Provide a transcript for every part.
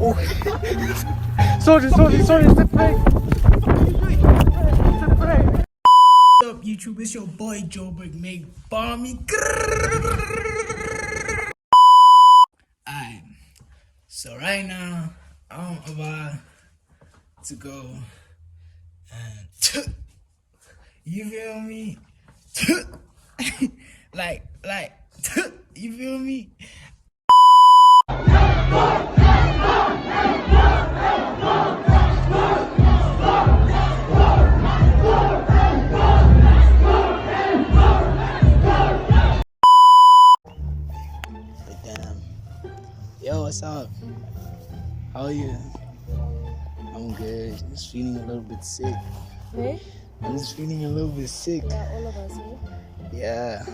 Oh. Sorry, it's a prank. What's up, YouTube? It's your boy Joburg Make Balmy. Alright, so right now I'm about to go and you feel me? like you feel me? Yo, what's up? How are you? I'm good. Just feeling a little bit sick. Hey? I'm just feeling a little bit sick. Yeah, all of us, Yeah.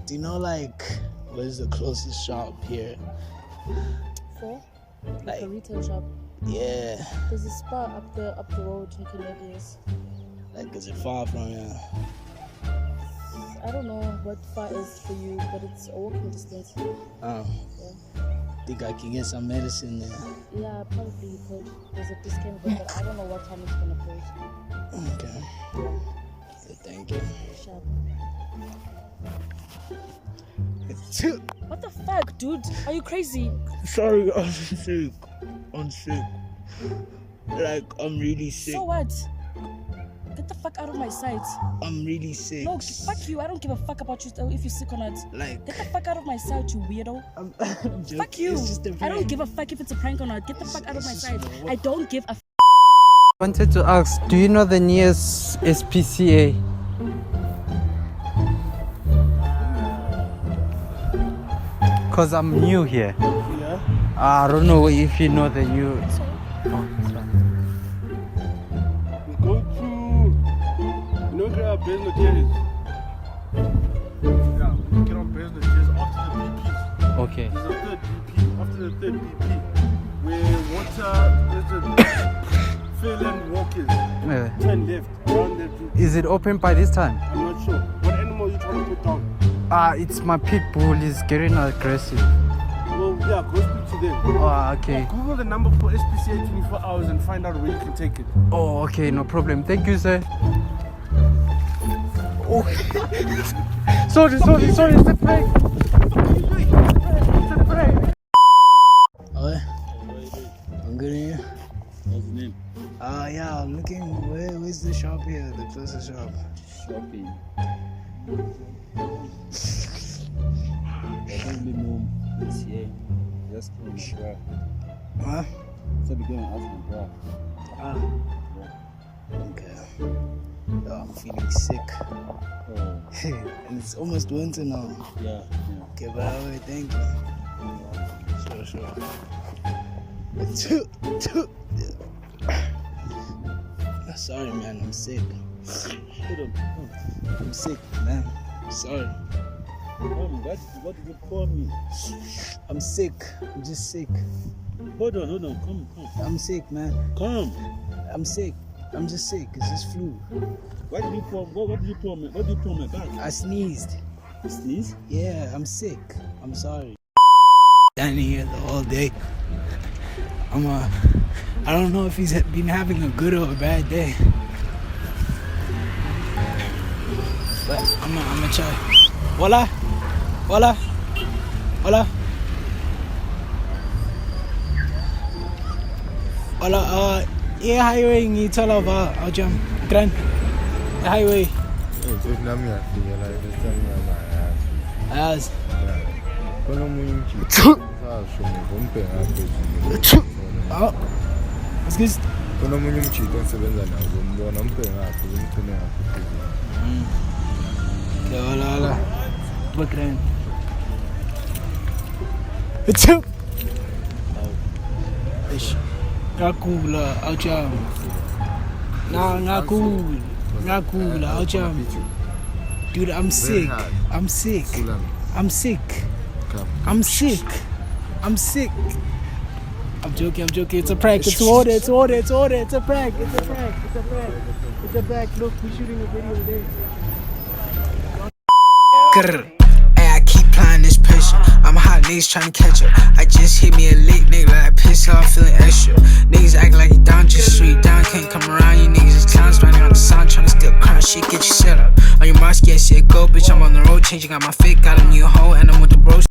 Do you know like where's the closest shop here? For? Like a retail shop. yeah. There's a spa up the road in Canadians. Like is it far from here? I don't know what far is for you, but it's a walking distance. Yeah. Think I can get some medicine there. Yeah, probably you could. There's a discount, but I don't know what time it's gonna close. Okay. Yeah, thank you. Sharp. What the fuck, dude? Are you crazy? Sorry, I'm sick. Like, I'm really sick. So what? Get the fuck out of my sight. I'm really sick. No, fuck you. I don't give a fuck about you if you're sick or not. Like, get the fuck out of my sight, you weirdo. I'm joking. Fuck you. It's just a I don't give a fuck if it's a prank or not. Get the fuck out of my sight. I don't give a f. Wanted to ask, do you know the nearest SPCA? Cause I'm new here. Yeah? I don't know if you know the new. Oh, that's right. We go to, grab Besno Terrace. Yeah, we get on Besno Terrace after the BPs. Okay. There's a third BP. After the third BP, where there's a Fairland walk is. Turn left, around that BP. Is it open by this time? I'm not sure. What animal are you trying to put down? It's my pit bull. Is getting aggressive. Well, yeah, go speak to them. Oh, okay. Google the number for SPCA 24 hours and find out where you can take it. Oh, okay, no problem. Thank you, sir. Oh. Sorry, it's a prank. It's a prank. What? I'm good in here. What's the name? Yeah, I'm looking. Where's the shop here? The closest shop. Shopping. I don't really know SPCA. Just go and grab. Huh? So we go and ask the grab. Okay. Yo, I'm feeling sick. Oh. And it's almost winter now. Yeah. Okay, but alright, thank you. Sure. Sorry, man, I'm sick. I'm sick, man. Sorry. What did you call me? I'm sick. I'm just sick. Hold on. Come. I'm sick, man. Come. I'm sick. I'm just sick. It's just flu. What did you pour me? What did you pour my back? I sneezed. You sneeze? Yeah, I'm sick. I'm sorry. Standing here the whole day. I don't know if he's been having a good or a bad day. But I'm gonna try. Hola. Yeah, highway ngithola ba awujam grand highway as oh excuse kunomunye umjito engisebenza nawo uzombona umpengaphi umthune ngaphi la grand ngakula awujam ngakula awujam dude, I'm sick. I'm sick. I'm joking. It's a prank. It's order. It's a prank. Look, we're shooting a video today. Hey, I keep playing this patient. I'm hot niggas trying to catch up. I just hit me a lick, nigga. changing, got my fit, got a new hoe, and I'm with the bros.